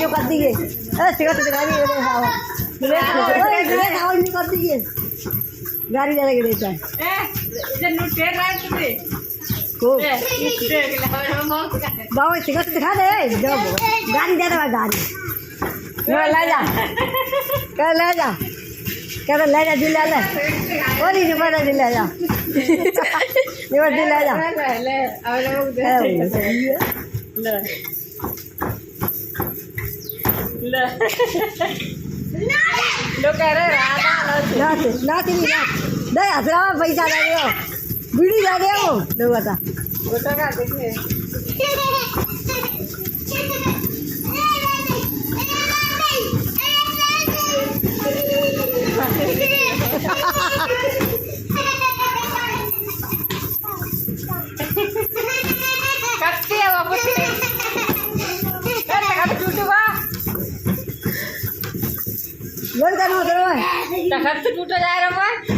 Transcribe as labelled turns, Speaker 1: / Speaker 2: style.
Speaker 1: यूँ कर दिए सिगरेट दिखा दिए यूँ कर दिए गाड़ी ज़्यादा गिरेता है को बाबा सिगरेट दिखा दे जब गाड़ी दे दे गाड़ी ले जा कह ले जा कह ले जा दिल ले और नहीं बड़ा दिल ले जा ये दिल ले जा पैसा लगे बीड़ी जा दे वो लोग बता टूटा जा रहा है